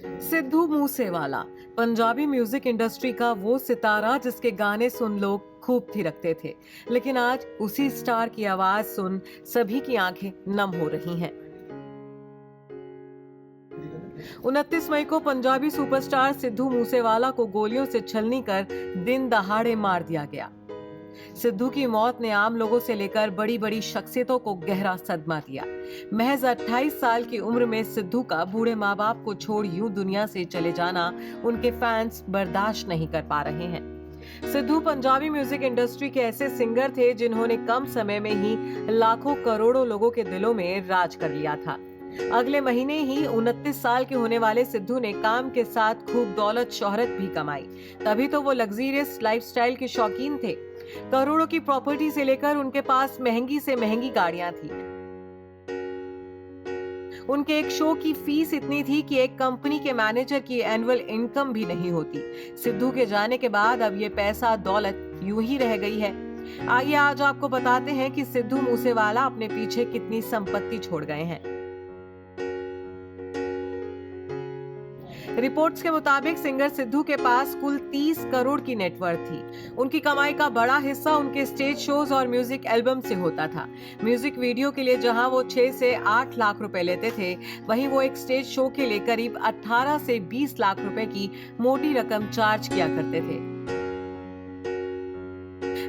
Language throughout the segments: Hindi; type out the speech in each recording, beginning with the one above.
सिद्धू मूसेवाला पंजाबी म्यूजिक इंडस्ट्री का वो सितारा जिसके गाने सुन लोग खूब थिरकते थे, लेकिन आज उसी स्टार की आवाज सुन सभी की आंखें नम हो रही हैं। 29 मई को पंजाबी सुपरस्टार सिद्धू मूसेवाला को गोलियों से छलनी कर दिन दहाड़े मार दिया गया। सिद्धू की मौत ने आम लोगों से लेकर बड़ी बड़ी शख्सियतों को गहरा सदमा दिया। महज 28 साल की उम्र में सिद्धू का बूढ़े माँ बाप को छोड़ यूं दुनिया से चले जाना उनके फैंस बर्दाश्त नहीं कर पा रहे हैं। सिद्धू पंजाबी म्यूजिक इंडस्ट्री के ऐसे सिंगर थे जिन्होंने कम समय में ही लाखों करोड़ों लोगों के दिलों में राज कर लिया था। अगले महीने ही 29 साल के होने वाले सिद्धू ने काम के साथ खूब दौलत शोहरत भी कमाई। तभी तो वो लग्जरियस लाइफस्टाइल के शौकीन थे। करोड़ों की प्रॉपर्टी से लेकर उनके पास महंगी से महंगी गाड़ियां थी। उनके एक शो की फीस इतनी थी कि एक कंपनी के मैनेजर की एनुअल इनकम भी नहीं होती। सिद्धू के जाने के बाद अब ये पैसा दौलत यूं ही रह गई है। आइए आज आपको बताते हैं कि सिद्धू मूसेवाला अपने पीछे कितनी संपत्ति छोड़ गए हैं। रिपोर्ट्स के मुताबिक सिंगर सिद्धू के पास कुल 30 करोड़ की नेटवर्थ थी। उनकी कमाई का बड़ा हिस्सा उनके स्टेज शोज और म्यूजिक एल्बम से होता था। म्यूजिक वीडियो के लिए जहां वो 6 से 8 लाख रुपए लेते थे, वहीं वो एक स्टेज शो के लिए करीब 18 से 20 लाख रुपए की मोटी रकम चार्ज किया करते थे।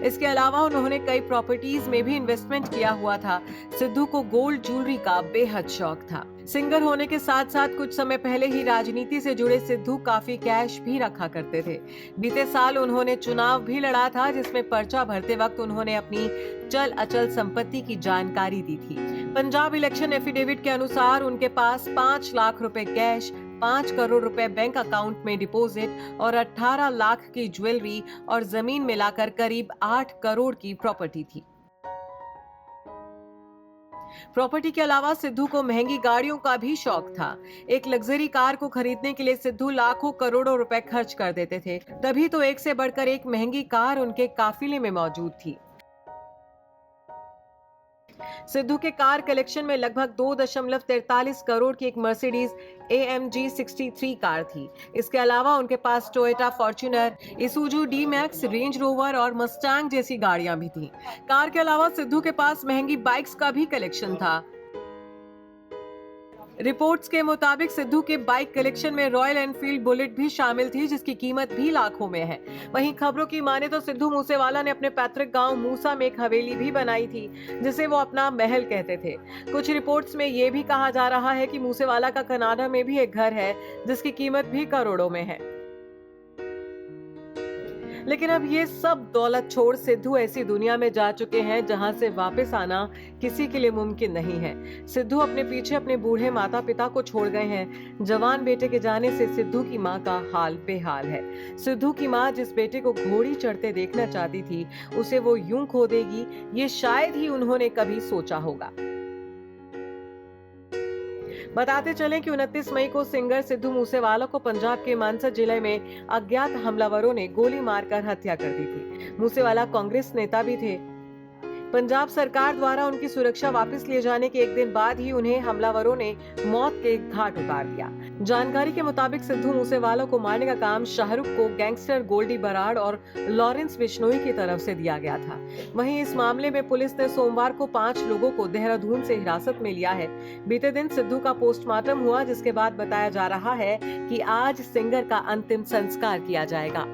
इसके अलावा उन्होंने कई प्रॉपर्टीज में भी इन्वेस्टमेंट किया हुआ था। सिद्धू को गोल्ड ज्वेलरी का बेहद शौक था। सिंगर होने के साथ साथ कुछ समय पहले ही राजनीति से जुड़े सिद्धू काफी कैश भी रखा करते थे। बीते साल उन्होंने चुनाव भी लड़ा था, जिसमें पर्चा भरते वक्त उन्होंने अपनी चल अचल संपत्ति की जानकारी दी थी। पंजाब इलेक्शन एफिडेविट के अनुसार उनके पास 5 लाख रुपए कैश, 5 करोड़ रुपए बैंक अकाउंट में डिपॉजिट और 18 लाख की ज्वेलरी और जमीन मिलाकर करीब 8 करोड़ की प्रॉपर्टी थी। प्रॉपर्टी के अलावा सिद्धू को महंगी गाड़ियों का भी शौक था। एक लग्जरी कार को खरीदने के लिए सिद्धू लाखों करोड़ों रुपए खर्च कर देते थे। तभी तो एक से बढ़कर एक महंगी कार उनके काफिले में मौजूद थी। सिद्धू के कार कलेक्शन में लगभग 2.43 करोड़ की एक मर्सिडीज AMG 63 कार थी। इसके अलावा उनके पास Toyota Fortuner, Isuzu D-Max, Range Rover और मस्टैंग जैसी गाड़ियां भी थीं। कार के अलावा सिद्धू के पास महंगी बाइक्स का भी कलेक्शन था। रिपोर्ट्स के मुताबिक सिद्धू के बाइक कलेक्शन में रॉयल एनफील्ड बुलेट भी शामिल थी, जिसकी कीमत भी लाखों में है। वहीं खबरों की माने तो सिद्धू मूसेवाला ने अपने पैतृक गांव मूसा में एक हवेली भी बनाई थी, जिसे वो अपना महल कहते थे। कुछ रिपोर्ट्स में ये भी कहा जा रहा है कि मूसेवाला का कनाडा में भी एक घर है, जिसकी कीमत भी करोड़ों में है। लेकिन अब ये सब दौलत छोड़ सिद्धू ऐसी दुनिया में जा चुके हैं जहां से वापस आना किसी के लिए मुमकिन नहीं है। सिद्धू अपने पीछे अपने बूढ़े माता पिता को छोड़ गए हैं। जवान बेटे के जाने से सिद्धू की मां का हाल बेहाल है। सिद्धू की मां जिस बेटे को घोड़ी चढ़ते देखना चाहती थी, उसे वो यूं खो देगी, ये शायद ही उन्होंने कभी सोचा होगा। बताते चलें कि 29 मई को सिंगर सिद्धू मूसेवाला को पंजाब के मानसा जिले में अज्ञात हमलावरों ने गोली मारकर हत्या कर दी थी। मूसेवाला कांग्रेस नेता भी थे। पंजाब सरकार द्वारा उनकी सुरक्षा वापस लिए जाने के एक दिन बाद ही उन्हें हमलावरों ने मौत के घाट उतार दिया। जानकारी के मुताबिक सिद्धू मूसेवाला को मारने का काम शाहरुख को गैंगस्टर गोल्डी बराड़ और लॉरेंस बिश्नोई की तरफ से दिया गया था। वहीं इस मामले में पुलिस ने सोमवार को 5 लोगों को देहरादून से हिरासत में लिया है। बीते दिन सिद्धू का पोस्टमार्टम हुआ, जिसके बाद बताया जा रहा है कि आज सिंगर का अंतिम संस्कार किया जाएगा।